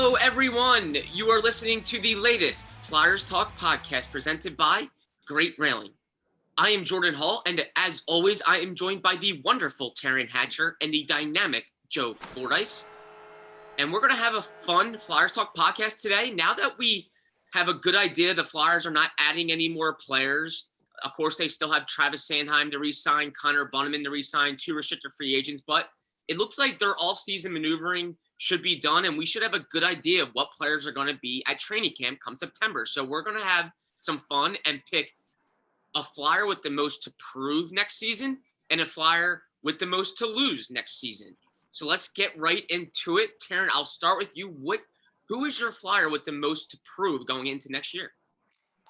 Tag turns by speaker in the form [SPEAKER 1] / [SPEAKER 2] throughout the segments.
[SPEAKER 1] Hello, everyone. You are listening to the latest Flyers Talk podcast presented by Great Railing. I am Jordan Hall, and as always, I am joined by the wonderful Taryn Hatcher and the dynamic Joe Fordyce. And we're going to have a fun Flyers Talk podcast today. Now that we have a good idea the Flyers are not adding any more players. Of course, they still have Travis Sanheim to re-sign, Connor Bunnaman to re-sign, 2 restricted free agents. But it looks like their off-season maneuvering should be done, and we should have a good idea of what players are going to be at training camp come September. So we're going to have some fun and pick a Flyer with the most to prove next season and a Flyer with the most to lose next season. So let's get right into it. Taryn, I'll start with you. Who is your Flyer with the most to prove going into next year?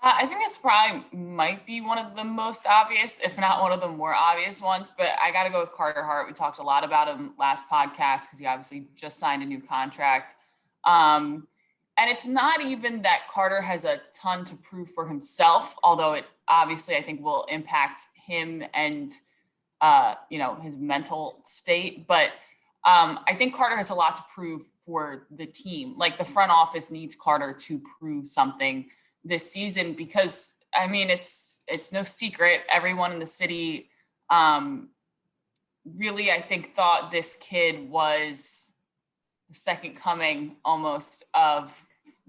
[SPEAKER 2] I think this probably might be one of the most obvious, if not one of the more obvious ones, but I got to go with Carter Hart. We talked a lot about him last podcast because he obviously just signed a new contract. And it's not even that Carter has a ton to prove for himself, although it obviously I think will impact him and, his mental state. But I think Carter has a lot to prove for the team. Like the front office needs Carter to prove something this season because, I mean, it's no secret. Everyone in the city really, I think, thought this kid was the second coming almost of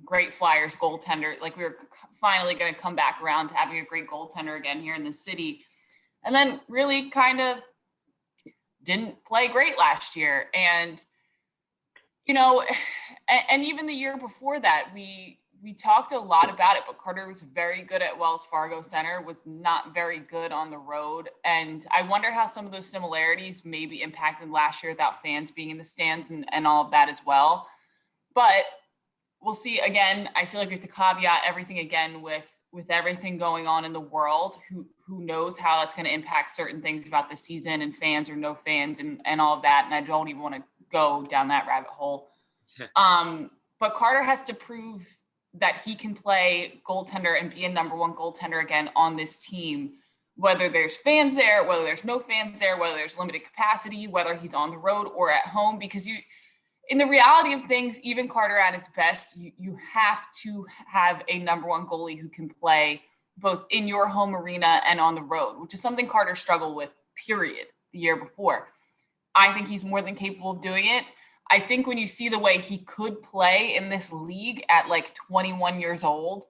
[SPEAKER 2] great Flyers goaltender. Like we were finally going to come back around to having a great goaltender again here in the city. And then really kind of didn't play great last year. And, and even the year before that, we talked a lot about it, but Carter was very good at Wells Fargo Center, was not very good on the road. And I wonder how some of those similarities maybe impacted last year without fans being in the stands and all of that as well. But we'll see. Again, I feel like we have to caveat everything again with everything going on in the world. Who knows how that's going to impact certain things about the season and fans or no fans and all of that. And I don't even want to go down that rabbit hole. But Carter has to prove that he can play goaltender and be a number one goaltender again on this team, whether there's fans there, whether there's no fans there, whether there's limited capacity, whether he's on the road or at home, because in the reality of things, even Carter at his best, you have to have a number one goalie who can play both in your home arena and on the road, which is something Carter struggled with, period, the year before. I think he's more than capable of doing it. I think when you see the way he could play in this league at like 21 years old,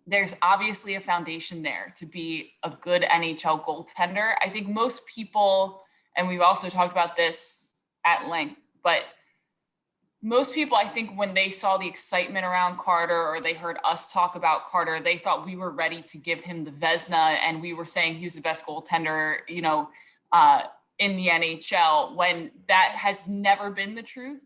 [SPEAKER 2] there's obviously a foundation there to be a good NHL goaltender. I think most people, and we've also talked about this at length, but most people, I think when they saw the excitement around Carter or they heard us talk about Carter, they thought we were ready to give him the Vezina and we were saying he was the best goaltender, in the NHL, when that has never been the truth.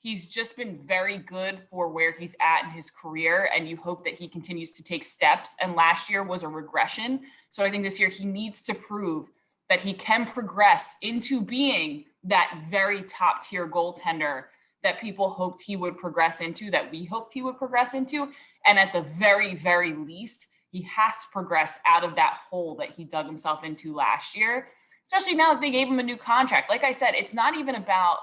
[SPEAKER 2] He's just been very good for where he's at in his career, and you hope that he continues to take steps. And last year was a regression. So I think this year he needs to prove that he can progress into being that very top tier goaltender that people hoped he would progress into, that we hoped he would progress into. And at the very, very least, he has to progress out of that hole that he dug himself into last year, especially now that they gave him a new contract. Like I said, it's not even about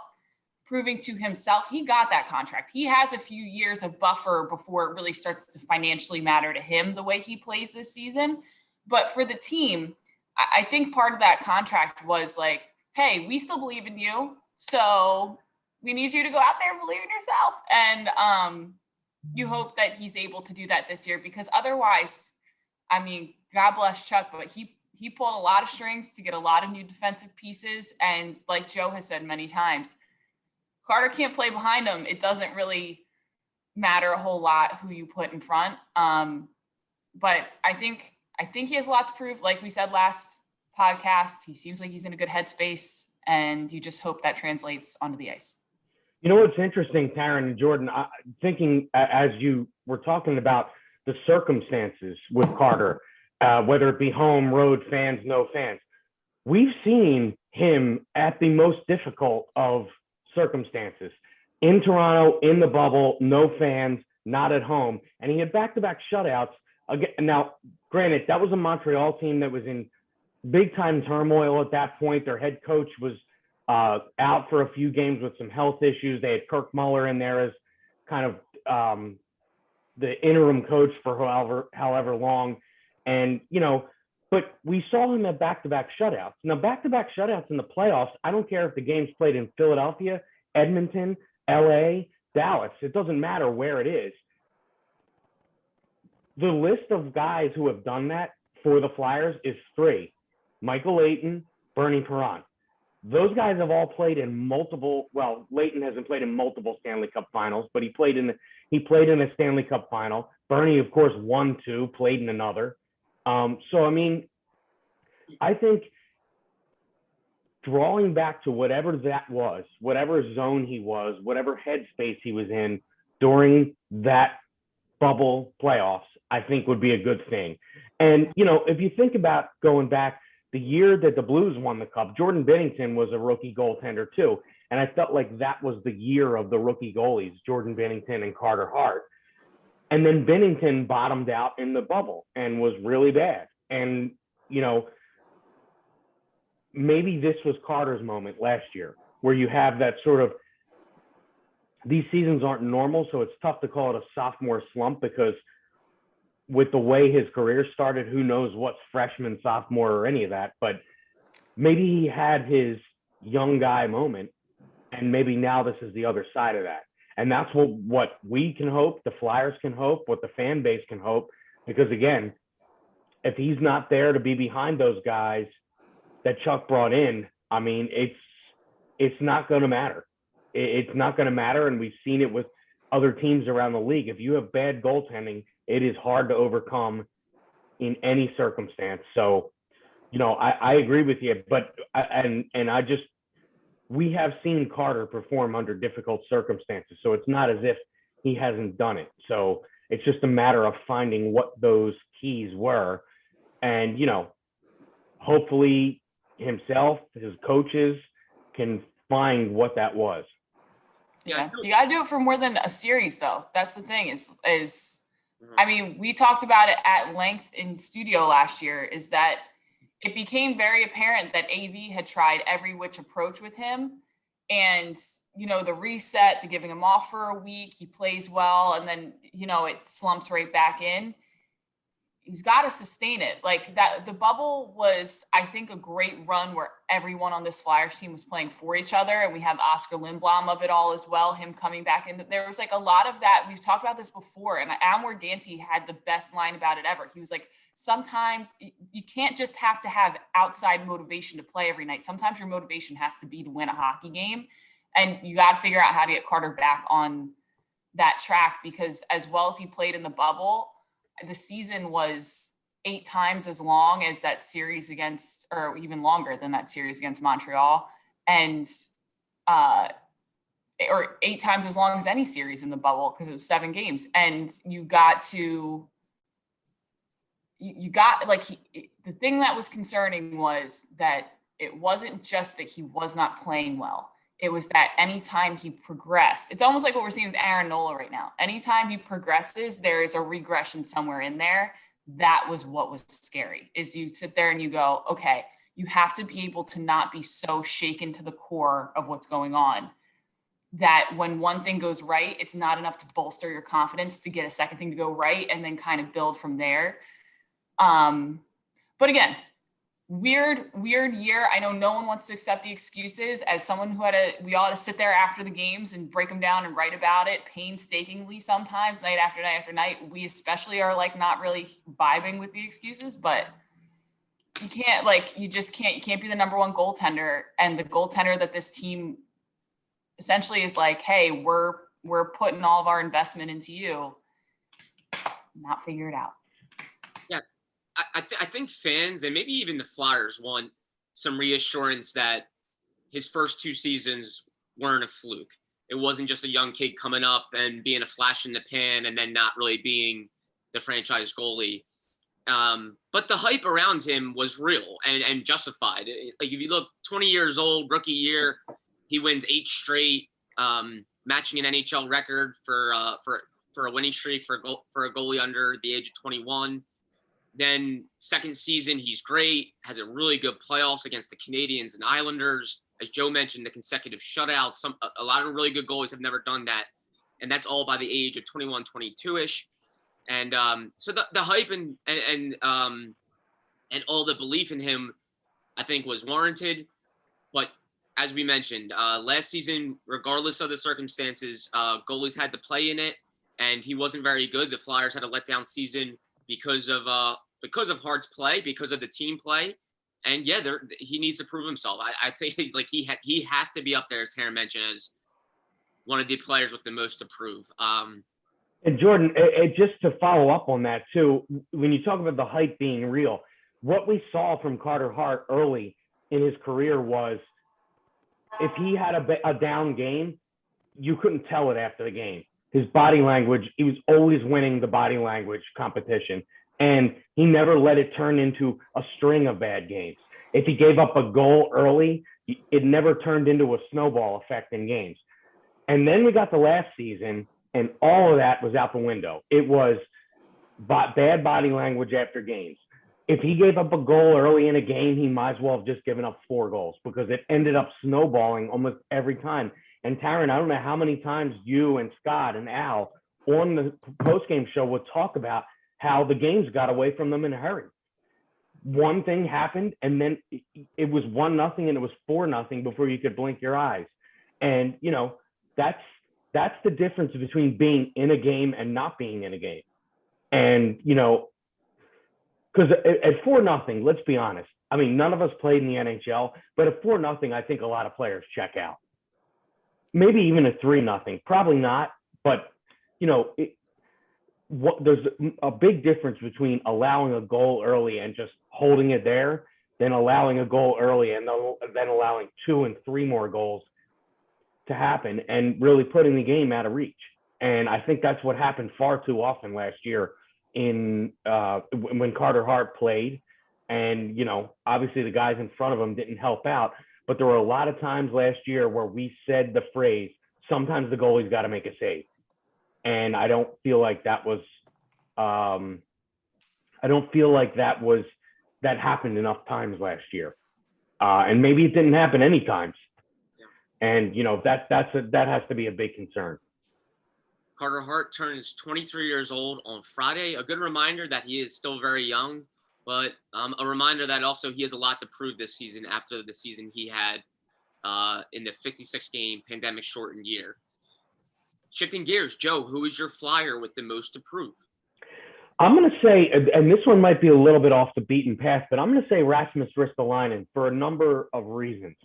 [SPEAKER 2] proving to himself. He got that contract. He has a few years of buffer before it really starts to financially matter to him the way he plays this season. But for the team, I think part of that contract was like, hey, we still believe in you. So we need you to go out there and believe in yourself. And you hope that he's able to do that this year, because otherwise, I mean, God bless Chuck, but he pulled a lot of strings to get a lot of new defensive pieces. And like Joe has said many times, Carter can't play behind him. It doesn't really matter a whole lot who you put in front. But I think he has a lot to prove. Like we said last podcast, he seems like he's in a good headspace, and you just hope that translates onto the ice.
[SPEAKER 3] You know what's interesting, Taryn and Jordan, thinking as you were talking about the circumstances with Carter, whether it be home, road, fans, no fans. We've seen him at the most difficult of circumstances. In Toronto, in the bubble, no fans, not at home. And he had back-to-back shutouts. Again, now, granted, that was a Montreal team that was in big-time turmoil at that point. Their head coach was out for a few games with some health issues. They had Kirk Muller in there as kind of the interim coach for however long. And, but we saw him at back-to-back shutouts. Now, back-to-back shutouts in the playoffs, I don't care if the game's played in Philadelphia, Edmonton, LA, Dallas. It doesn't matter where it is. The list of guys who have done that for the Flyers is 3. Michael Leighton, Bernie Perron. Those guys have all played in multiple, well, Leighton hasn't played in multiple Stanley Cup finals, but he played in a Stanley Cup final. Bernie, of course, won 2, played in another. So, I mean, I think drawing back to whatever that was, whatever zone he was, whatever headspace he was in during that bubble playoffs, I think would be a good thing. And, if you think about going back, the year that the Blues won the Cup, Jordan Binnington was a rookie goaltender too. And I felt like that was the year of the rookie goalies, Jordan Binnington and Carter Hart. And then Binnington bottomed out in the bubble and was really bad. And, maybe this was Carter's moment last year, where you have that sort of, these seasons aren't normal, so it's tough to call it a sophomore slump because with the way his career started, who knows what's freshman, sophomore, or any of that. But maybe he had his young guy moment, and maybe now this is the other side of that. And that's what we can hope, the Flyers can hope, what the fan base can hope. Because again, if he's not there to be behind those guys that Chuck brought in, I mean, it's not going to matter. It's not going to matter, and we've seen it with other teams around the league. If you have bad goaltending, it is hard to overcome in any circumstance. So, I agree with you, but we have seen Carter perform under difficult circumstances, so it's not as if he hasn't done it. So it's just a matter of finding what those keys were, and hopefully himself, his coaches can find what that was.
[SPEAKER 2] Yeah, you got to do it for more than a series, though. That's the thing is, I mean, we talked about it at length in studio last year, is that it became very apparent that AV had tried every which approach with him. And, the reset, the giving him off for a week, he plays well, and then, it slumps right back in. He's got to sustain it. Like that, the bubble was, I think, a great run where everyone on this Flyers team was playing for each other. And we have Oscar Lindblom of it all as well, him coming back in. There was like a lot of that. We've talked about this before. And Al Morganti had the best line about it ever. He was like, sometimes you can't just have to have outside motivation to play every night. Sometimes your motivation has to be to win a hockey game. And you got to figure out how to get Carter back on that track, because as well as he played in the bubble, the season was 8 times as long as that series against, or even longer than that series against Montreal, and or 8 times as long as any series in the bubble, because it was 7 games. And the thing that was concerning was that it wasn't just that he was not playing well. It was that anytime he progressed, it's almost like what we're seeing with Aaron Nola right now. Anytime he progresses, there is a regression somewhere in there. That was what was scary, is you sit there and you go, okay, you have to be able to not be so shaken to the core of what's going on that when one thing goes right, it's not enough to bolster your confidence to get a second thing to go right and then kind of build from there. But again, weird year. I know no one wants to accept the excuses. As someone who we all had to sit there after the games and break them down and write about it painstakingly sometimes, night after night after night. We especially are like not really vibing with the excuses, but you can't you can't be the number one goaltender, and the goaltender that this team essentially is like, hey, we're putting all of our investment into you, not figure it out.
[SPEAKER 1] Yeah. I think fans and maybe even the Flyers want some reassurance that his first 2 seasons weren't a fluke. It wasn't just a young kid coming up and being a flash in the pan and then not really being the franchise goalie. But the hype around him was real and justified. Like if you look, 20 years old, rookie year, he wins 8 straight, matching an NHL record for a winning streak for a goalie under the age of 21. Then second season, he's great, has a really good playoffs against the Canadiens and Islanders, as Joe mentioned, the consecutive shutouts. A lot of really good goalies have never done that, and that's all by the age of 21, 22-ish. And so the hype and all the belief in him, I think, was warranted. But as we mentioned, last season, regardless of the circumstances, goalies had to play in it, and he wasn't very good. The Flyers had a letdown season because of Hart's play, because of the team play. And yeah, he needs to prove himself. I think he's like he has to be up there, as Karen mentioned, as one of the players with the most to prove.
[SPEAKER 3] And Jordan, just to follow up on that too, when you talk about the hype being real, what we saw from Carter Hart early in his career was if he had a down game, you couldn't tell it after the game. His body language, he was always winning the body language competition, and he never let it turn into a string of bad games. If he gave up a goal early, it never turned into a snowball effect in games. And then we got the last season, and all of that was out the window. It was bad body language after games. If he gave up a goal early in a game, he might as well have just given up 4 goals because it ended up snowballing almost every time. And Taryn, I don't know how many times you and Scott and Al on the postgame show would talk about how the games got away from them in a hurry. One thing happened, and then it was 1-0 and it was 4-0 before you could blink your eyes. And, you know, that's the difference between being in a game and not being in a game. And, you know, because at 4-0, let's be honest. I mean, none of us played in the NHL, but at 4-0, I think a lot of players check out. Maybe even at 3-0, probably not. But, you know, there's a big difference between allowing a goal early and just holding it there than allowing a goal early and then allowing 2 and 3 more goals to happen and really putting the game out of reach. And I think that's what happened far too often last year when Carter Hart played. And, you know, obviously the guys in front of him didn't help out, but there were a lot of times last year where we said the phrase, sometimes the goalie's got to make a save. And I don't feel like that happened enough times last year. And maybe it didn't happen any times. And, you know, that has to be a big concern.
[SPEAKER 1] Carter Hart turns 23 years old on Friday. A good reminder that he is still very young, but a reminder that also he has a lot to prove this season after the season he had in the 56-game pandemic-shortened year. Shifting gears, Joe, who is your Flyer with the most to prove?
[SPEAKER 3] I'm going to say, and this one might be a little bit off the beaten path, but I'm going to say Rasmus Ristolainen for a number of reasons.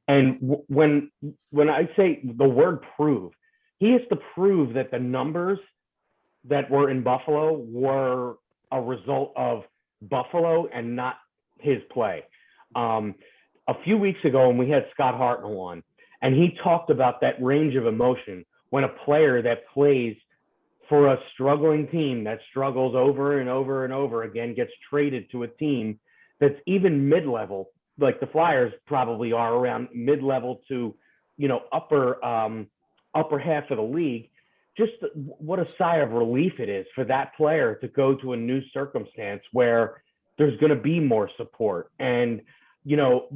[SPEAKER 3] And when I say the word prove, he has to prove that the numbers that were in Buffalo were a result of Buffalo and not his play. A few weeks ago, when we had Scott Hartnell on, and he talked about that range of emotion when a player that plays for a struggling team that struggles over and over and over again gets traded to a team that's even mid-level, like the Flyers probably are, around mid-level to, you know, upper half of the league. Just what a sigh of relief it is for that player to go to a new circumstance where there's going to be more support. And, you know,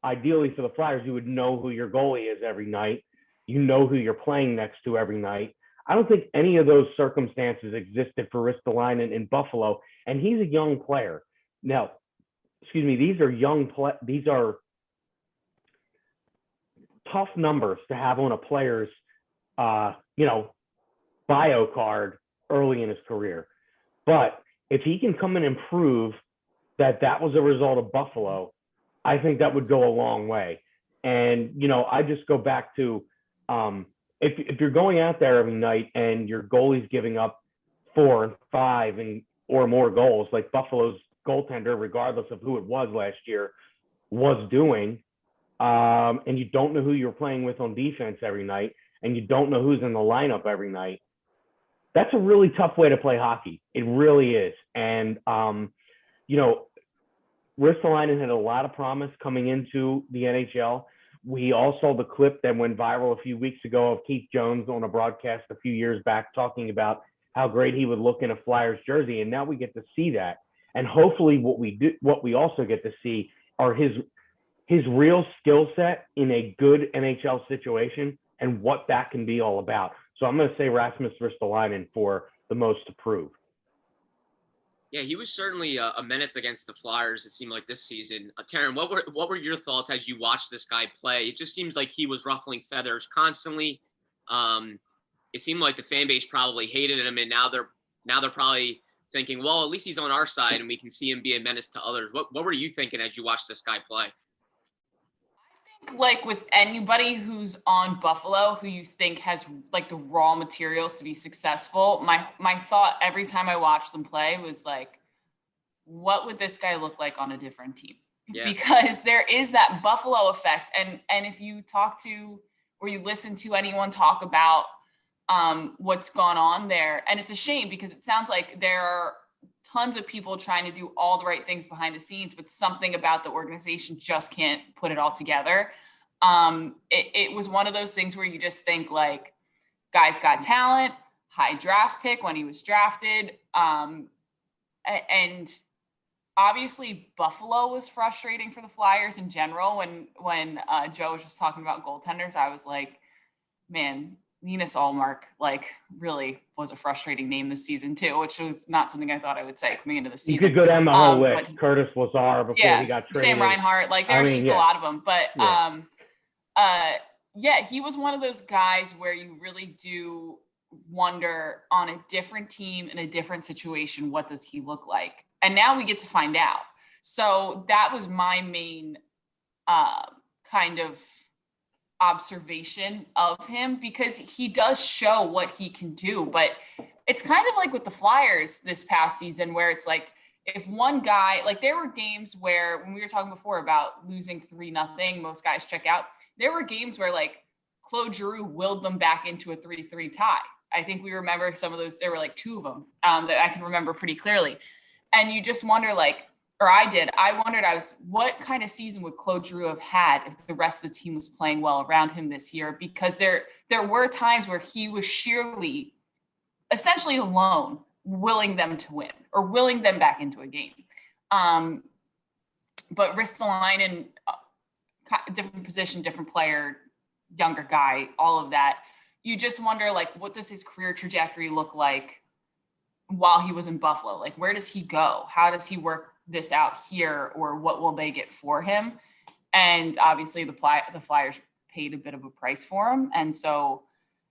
[SPEAKER 3] ideally for the Flyers, you would know who your goalie is every night. You know who you're playing next to every night. I don't think any of those circumstances existed for Ristolainen in Buffalo, and he's a young player. Now, these are tough numbers to have on a player's, bio card early in his career. But if he can come in and prove that was a result of Buffalo, I think that would go a long way. And, you know, I just go back to, if you're going out there every night and your goalie's giving up 4 and 5 or more goals, like Buffalo's goaltender, regardless of who it was last year, was doing, and you don't know who you're playing with on defense every night, and you don't know who's in the lineup every night, that's a really tough way to play hockey. It really is. And, Ristolainen had a lot of promise coming into the NHL. We all saw the clip that went viral a few weeks ago of Keith Jones on a broadcast a few years back talking about how great he would look in a Flyers jersey. And now we get to see that. And hopefully what we also get to see are his his real skill set in a good NHL situation and what that can be all about. So I'm going to say Rasmus Ristolainen for the most to prove.
[SPEAKER 1] Yeah, he was certainly a menace against the Flyers, it seemed like, this season. Taryn, what were your thoughts as you watched this guy play? It just seems like he was ruffling feathers constantly. It seemed like the fan base probably hated him, and now they're probably thinking, well, at least he's on our side and we can see him be a menace to others. What were you thinking as you watched this guy play?
[SPEAKER 2] Like with anybody who's on Buffalo who you think has like the raw materials to be successful, my thought every time I watched them play was like, what would this guy look like on a different team? Yeah. Because there is that Buffalo effect. And if you talk to or you listen to anyone talk about what's gone on there, and it's a shame because it sounds like there are tons of people trying to do all the right things behind the scenes, but something about the organization just can't put it all together. It was one of those things where you just think like, guy's got talent, high draft pick when he was drafted. And obviously Buffalo was frustrating for the Flyers in general. When Joe was just talking about goaltenders, I was like, man, Linus Ullmark like really was a frustrating name this season too, which was not something I thought I would say coming into the season. You
[SPEAKER 3] could go down the whole list. Curtis Lazar before he got traded.
[SPEAKER 2] Sam Reinhart, like there's just a lot of them. But he was one of those guys where you really do wonder on a different team in a different situation, what does he look like? And now we get to find out. So that was my main kind of observation of him, because he does show what he can do. But it's kind of like with the Flyers this past season where it's like, if one guy, like there were games where when we were talking before about losing 3-0, most guys check out. There were games where like Claude Giroux willed them back into a 3-3 tie. I think we remember some of those. There were like 2 of them that I can remember pretty clearly. And you just wonder like, or I did, I wondered, what kind of season would Claude Giroux have had if the rest of the team was playing well around him this year? Because there were times where he was sheerly, essentially alone, willing them to win or willing them back into a game. But Ristolainen, different position, different player, younger guy, all of that. You just wonder, like, what does his career trajectory look like while he was in Buffalo? Like, where does he go? How does he work this out here, or what will they get for him? And obviously the Flyers paid a bit of a price for him. And so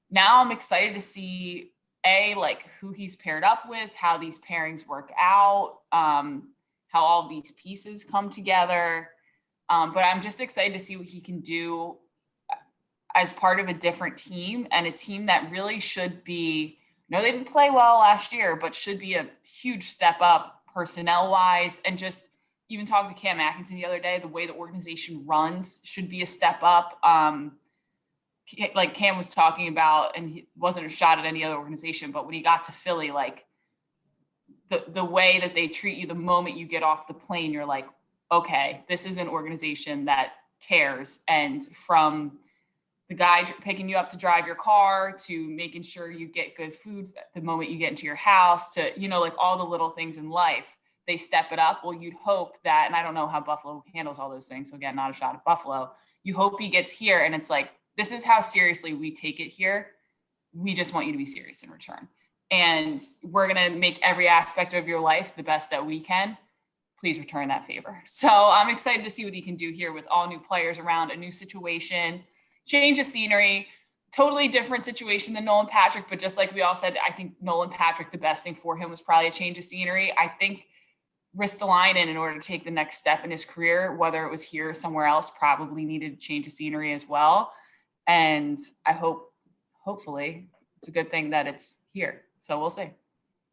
[SPEAKER 2] now I'm excited to see like who he's paired up with, how these pairings work out, how all these pieces come together. But I'm just excited to see what he can do as part of a different team, and a team that really should be, they didn't play well last year, but should be a huge step up personnel wise. And just even talking to Cam Atkinson the other day, the way the organization runs should be a step up. Like Cam was talking about, and he wasn't a shot at any other organization, but when he got to Philly, like the way that they treat you the moment you get off the plane, you're like, okay, this is an organization that cares. And from the guy picking you up to drive your car, to making sure you get good food the moment you get into your house, to, like all the little things in life, they step it up. Well, you'd hope that, and I don't know how Buffalo handles all those things, so again, not a shot at Buffalo. You hope he gets here and it's like, this is how seriously we take it here. We just want you to be serious in return. And we're going to make every aspect of your life the best that we can. Please return that favor. So I'm excited to see what he can do here with all new players around, a new situation, change of scenery, totally different situation than Nolan Patrick. But just like we all said, I think Nolan Patrick, the best thing for him was probably a change of scenery. I think Ristolainen, in order to take the next step in his career, whether it was here or somewhere else, probably needed a change of scenery as well. And I hopefully it's a good thing that it's here. So we'll see.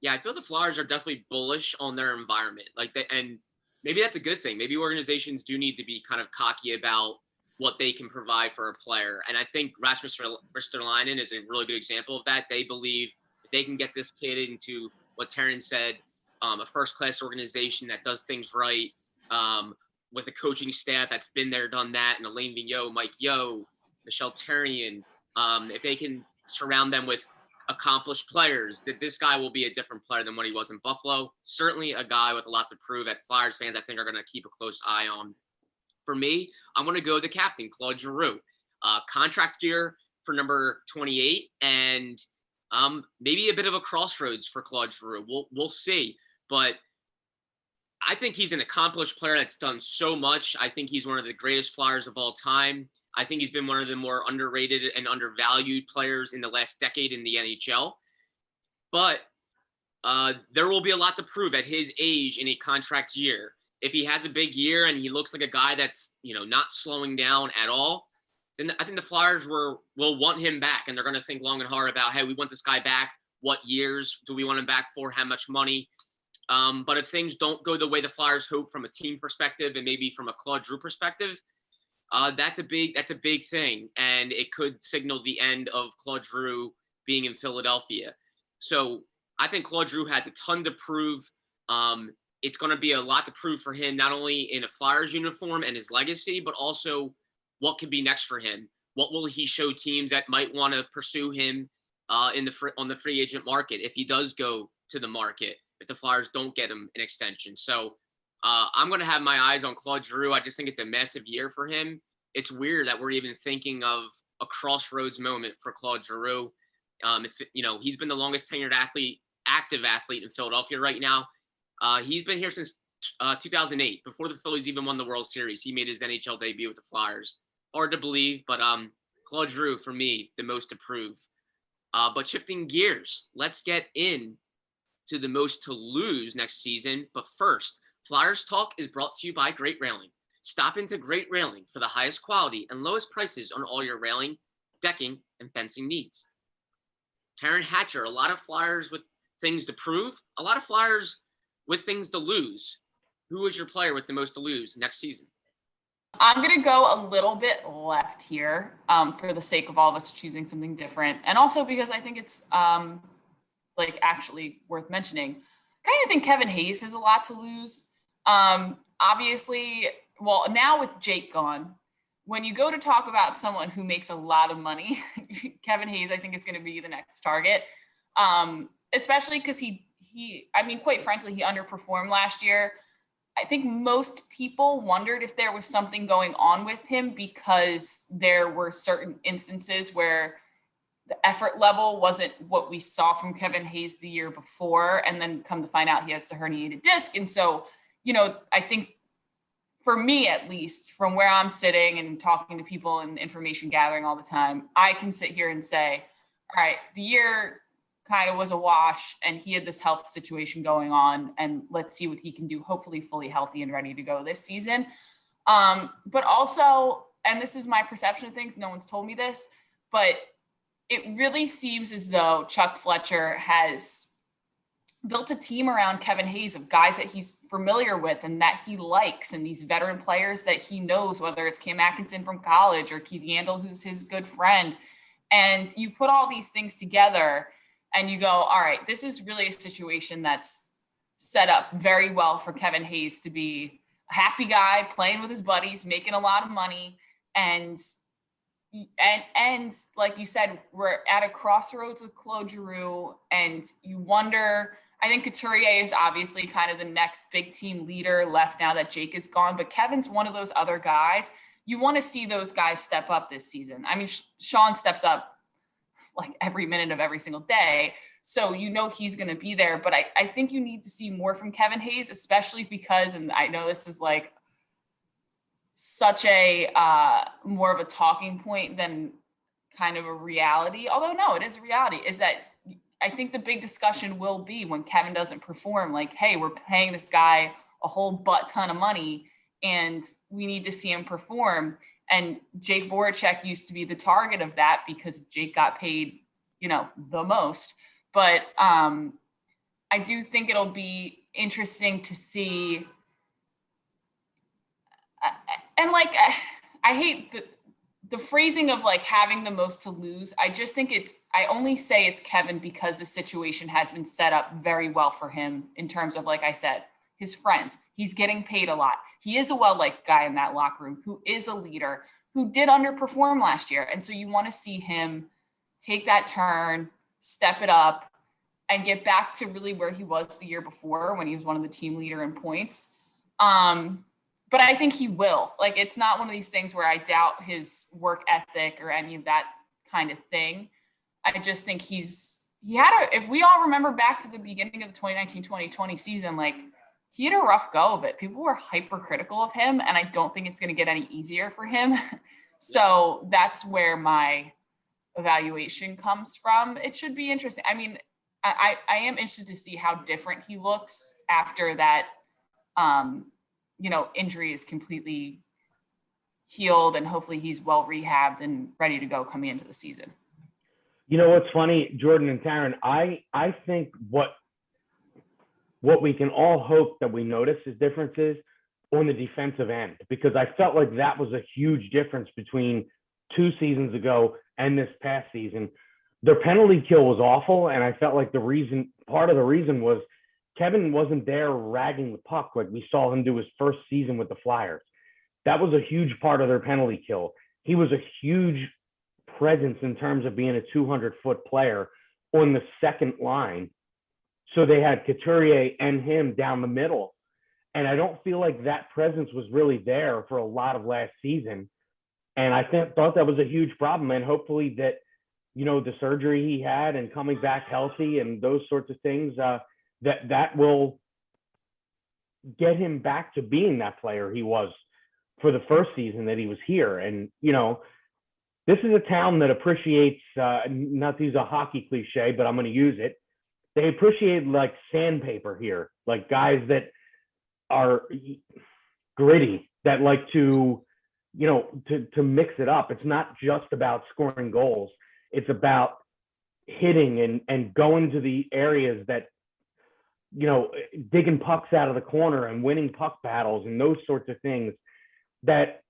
[SPEAKER 1] Yeah, I feel the Flyers are definitely bullish on their environment. And maybe that's a good thing. Maybe organizations do need to be kind of cocky about what they can provide for a player. And I think Rasmus Ristolainen is a really good example of that. They believe if they can get this kid into what Taryn said, a first-class organization that does things right, with a coaching staff that's been there, done that, and Alain Vigneault, Mike Yeo, Michel Therrien, if they can surround them with accomplished players, that this guy will be a different player than what he was in Buffalo. Certainly a guy with a lot to prove that Flyers fans, I think, are going to keep a close eye on. For me, I'm going to go the captain, Claude Giroux. Contract year for number 28, and maybe a bit of a crossroads for Claude Giroux. We'll see. But I think he's an accomplished player that's done so much. I think he's one of the greatest Flyers of all time. I think he's been one of the more underrated and undervalued players in the last decade in the NHL. But there will be a lot to prove at his age in a contract year. If he has a big year and he looks like a guy that's, not slowing down at all, then I think the Flyers will want him back, and they're going to think long and hard about, hey, we want this guy back. What years do we want him back for? How much money? But if things don't go the way the Flyers hope from a team perspective and maybe from a Claude Giroux perspective, that's a big thing, and it could signal the end of Claude Giroux being in Philadelphia. So I think Claude Giroux has a ton to prove. It's going to be a lot to prove for him, not only in a Flyers uniform and his legacy, but also what could be next for him. What will he show teams that might want to pursue him on the free agent market if he does go to the market, if the Flyers don't get him an extension? So I'm going to have my eyes on Claude Giroux. I just think it's a massive year for him. It's weird that we're even thinking of a crossroads moment for Claude Giroux. He's been the longest tenured active athlete in Philadelphia right now. He's been here since 2008, before the Phillies even won the World Series. He made his NHL debut with the Flyers. Hard to believe, but Claude Giroux, for me, the most to prove. But shifting gears, let's get in to the most to lose next season. But first, Flyers Talk is brought to you by Great Railing. Stop into Great Railing for the highest quality and lowest prices on all your railing, decking, and fencing needs. Taryn Hatcher, a lot of Flyers with things to prove, a lot of Flyers with things to lose. Who is your player with the most to lose next season?
[SPEAKER 2] I'm going to go a little bit left here for the sake of all of us choosing something different. And also because I think it's actually worth mentioning. I kind of think Kevin Hayes has a lot to lose. Obviously, well, now with Jake gone, when you go to talk about someone who makes a lot of money, Kevin Hayes, I think, is going to be the next target, especially because quite frankly, he underperformed last year. I think most people wondered if there was something going on with him because there were certain instances where the effort level wasn't what we saw from Kevin Hayes the year before. And then come to find out he has the herniated disc. And so, I think for me, at least from where I'm sitting and talking to people and information gathering all the time, I can sit here and say, all right, the year kind of was a wash and he had this health situation going on, and let's see what he can do, hopefully fully healthy and ready to go this season. But also, and this is my perception of things, no one's told me this, but it really seems as though Chuck Fletcher has built a team around Kevin Hayes of guys that he's familiar with and that he likes, and these veteran players that he knows, whether it's Cam Atkinson from college or Keith Yandel, who's his good friend. And you put all these things together and you go, all right, this is really a situation that's set up very well for Kevin Hayes to be a happy guy, playing with his buddies, making a lot of money. And like you said, we're at a crossroads with Claude Giroux, and you wonder, I think Couturier is obviously kind of the next big team leader left now that Jake is gone, but Kevin's one of those other guys. You want to see those guys step up this season. I mean, Sean steps up like every minute of every single day. So he's going to be there. But I think you need to see more from Kevin Hayes, especially because, and I know this is like such a more of a talking point than kind of a reality, although no, it is a reality, is that I think the big discussion will be when Kevin doesn't perform, like, hey, we're paying this guy a whole butt ton of money and we need to see him perform. And Jake Voracek used to be the target of that because Jake got paid, the most. But I do think it'll be interesting to see. And I hate the phrasing of like having the most to lose. I just think I only say it's Kevin because the situation has been set up very well for him in terms of, like I said, his friends. He's getting paid a lot. He is a well-liked guy in that locker room who is a leader, who did underperform last year. And so you want to see him take that turn, step it up, and get back to really where he was the year before when he was one of the team leader in points. But but I think he will. Like, it's not one of these things where I doubt his work ethic or any of that kind of thing. I just think if we all remember back to the beginning of the 2019-2020 season, like, he had a rough go of it. People were hypercritical of him, and I don't think it's going to get any easier for him. So that's where my evaluation comes from. It should be interesting. I mean, I am interested to see how different he looks after that, injury is completely healed, and hopefully he's well rehabbed and ready to go coming into the season.
[SPEAKER 3] You know what's funny, Jordan and Taryn? I think what we can all hope that we notice is differences on the defensive end, because I felt like that was a huge difference between 2 seasons ago and this past season. Their penalty kill was awful, and I felt like part of the reason was Kevin wasn't there ragging the puck like we saw him do his first season with the Flyers. That was a huge part of their penalty kill. He was a huge presence in terms of being a 200-foot player on the second line. So they had Couturier and him down the middle. And I don't feel like that presence was really there for a lot of last season. And I thought that was a huge problem. And hopefully that, the surgery he had and coming back healthy and those sorts of things, that will get him back to being that player he was for the first season that he was here. And, this is a town that appreciates, not to use a hockey cliche, but I'm going to use it. They appreciate like sandpaper here, like guys that are gritty, that like to mix it up. It's not just about scoring goals. It's about hitting and going to the areas that, digging pucks out of the corner and winning puck battles and those sorts of things that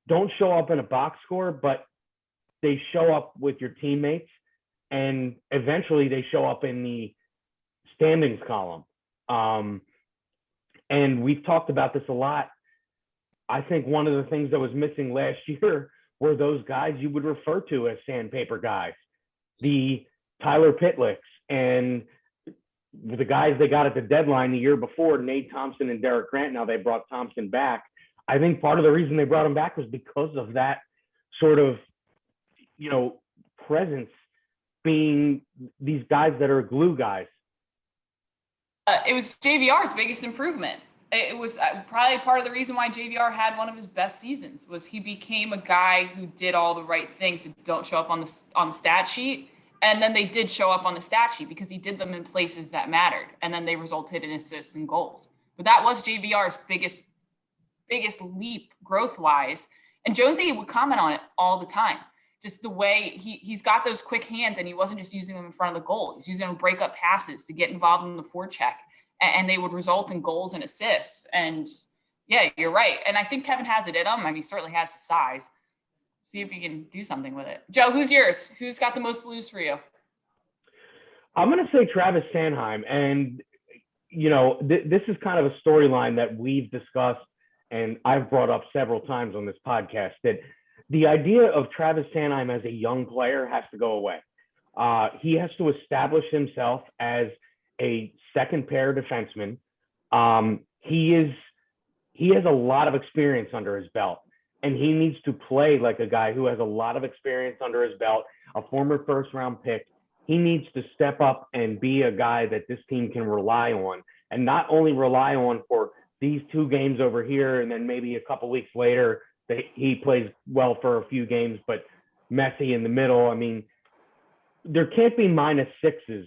[SPEAKER 3] don't show up in a box score, but they show up with your teammates, and eventually they show up in the standings column. And we've talked about this a lot. I think one of the things that was missing last year were those guys you would refer to as sandpaper guys, the Tyler Pitlicks and the guys they got at the deadline the year before, Nate Thompson and Derek Grant. Now they brought Thompson back. I think part of the reason they brought him back was because of that sort of, presence, being these guys that are glue guys.
[SPEAKER 2] It was JVR's biggest improvement. It was probably part of the reason why JVR had one of his best seasons, was he became a guy who did all the right things that don't show up on the stat sheet. And then they did show up on the stat sheet because he did them in places that mattered. And then they resulted in assists and goals. But that was JVR's biggest leap growth-wise. And Jonesy would comment on it all the time. Just the way he's got those quick hands, and he wasn't just using them in front of the goal. He's using them to break up passes, to get involved in the forecheck, and they would result in goals and assists. And yeah, you're right. And I think Kevin has it in him. I mean, he certainly has the size. See if he can do something with it. Joe, who's yours? Who's got the most to lose for you?
[SPEAKER 3] I'm going to say Travis Sanheim. And, this is kind of a storyline that we've discussed and I've brought up several times on this podcast, that the idea of Travis Sanheim as a young player has to go away. He has to establish himself as a second pair defenseman. He has a lot of experience under his belt, and he needs to play like a guy who has a lot of experience under his belt, a former first-round pick. He needs to step up and be a guy that this team can rely on, and not only rely on for these 2 games over here, and then maybe a couple weeks later he plays well for a few games, but messy in the middle. I mean, there can't be -6s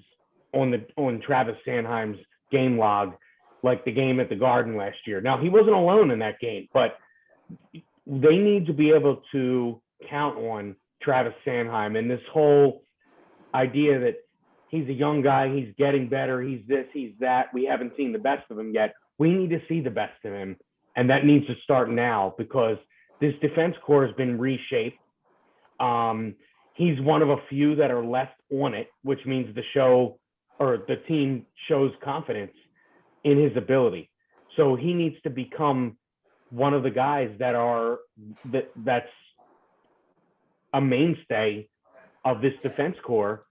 [SPEAKER 3] on Travis Sanheim's game log like the game at the Garden last year. Now, he wasn't alone in that game, but they need to be able to count on Travis Sanheim. And this whole idea that he's a young guy, he's getting better, he's this, he's that, we haven't seen the best of him yet. We need to see the best of him, and that needs to start now, because this defense core has been reshaped. He's one of a few that are left on it, which means the team shows confidence in his ability. So he needs to become one of the guys that's a mainstay of this defense core,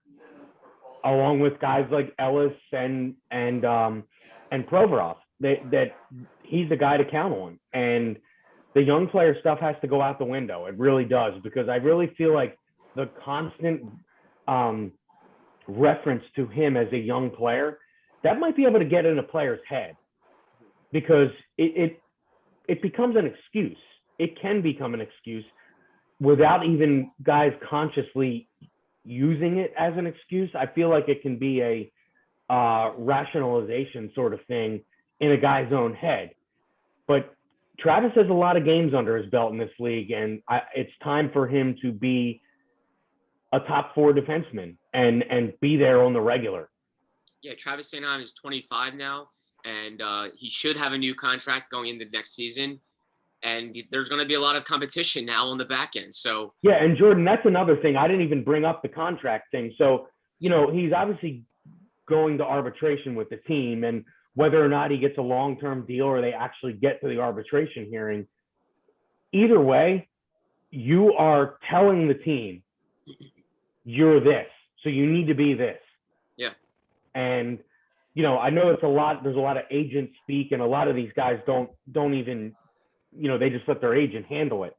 [SPEAKER 3] along with guys like Ellis and Provorov. That he's the guy to count on. And the young player stuff has to go out the window. It really does, because I really feel like the constant reference to him as a young player, that might be able to get in a player's head, because it becomes an excuse. It can become an excuse without even guys consciously using it as an excuse. I feel like it can be a rationalization sort of thing in a guy's own head. But Travis has a lot of games under his belt in this league, and it's time for him to be a top 4 defenseman and be there on the regular.
[SPEAKER 1] Yeah, Travis Sanheim is 25 now, and he should have a new contract going into next season. And there's going to be a lot of competition now on the back end. So
[SPEAKER 3] yeah, and Jordan, that's another thing. I didn't even bring up the contract thing. So, you know, he's obviously going to arbitration with the team, and whether or not he gets a long-term deal or they actually get to the arbitration hearing, either way, you are telling the team, you're this, so you need to be this.
[SPEAKER 1] Yeah.
[SPEAKER 3] And, you know, I know there's a lot of agent speak, and a lot of these guys don't even, you know, they just let their agent handle it.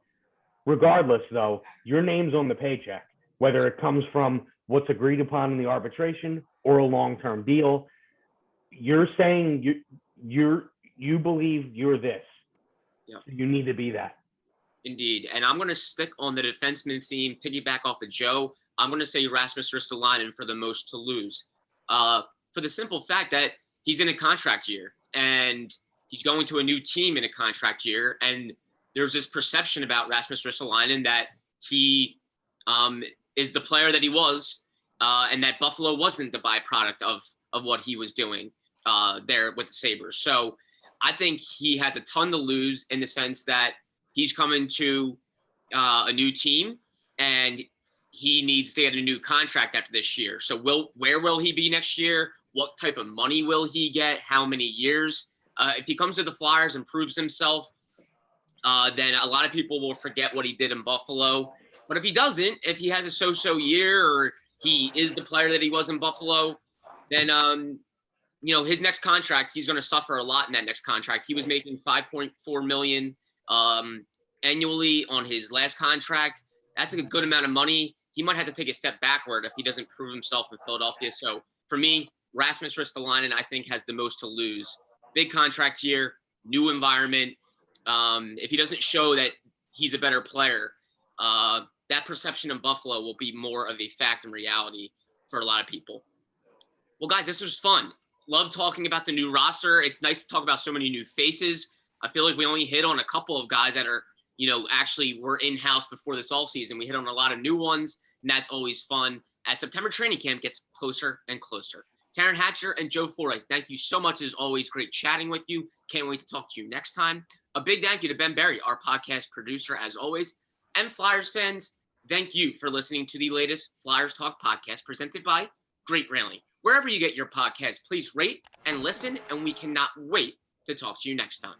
[SPEAKER 3] Regardless, though, your name's on the paycheck, whether it comes from what's agreed upon in the arbitration or a long-term deal. You're saying you believe you're this.
[SPEAKER 1] Yeah.
[SPEAKER 3] You need to be that.
[SPEAKER 1] Indeed. And I'm going to stick on the defenseman theme, piggyback off of Joe. I'm going to say Rasmus Ristolainen for the most to lose. For the simple fact that he's in a contract year, and he's going to a new team in a contract year. And there's this perception about Rasmus Ristolainen that he is the player that he was, and that Buffalo wasn't the byproduct of what he was doing there with the Sabres. So I think he has a ton to lose, in the sense that he's coming to a new team, and he needs to get a new contract after this year. So where will he be next year? What type of money will he get? How many years? If he comes to the Flyers and proves himself, then a lot of people will forget what he did in Buffalo. But if he doesn't, if he has a so-so year, or he is the player that he was in Buffalo, then, you know, his next contract, he's going to suffer a lot in that next contract. He was making $5.4 million annually on his last contract. That's a good amount of money. He might have to take a step backward if he doesn't prove himself in Philadelphia. So for me, Rasmus Ristolainen, I think, has the most to lose. Big contract year, new environment. If he doesn't show that he's a better player, that perception in Buffalo will be more of a fact and reality for a lot of people. Well, guys, this was fun. Love talking about the new roster. It's nice to talk about so many new faces. I feel like we only hit on a couple of guys that are, you know, actually were in-house before this all season. We hit on a lot of new ones, and that's always fun as September training camp gets closer and closer. Taryn Hatcher and Joe Flores, thank you so much. As always, great chatting with you. Can't wait to talk to you next time. A big thank you to Ben Berry, our podcast producer, as always. And Flyers fans, thank you for listening to the latest Flyers Talk podcast presented by Great Railing. Wherever you get your podcast, please rate and listen, and we cannot wait to talk to you next time.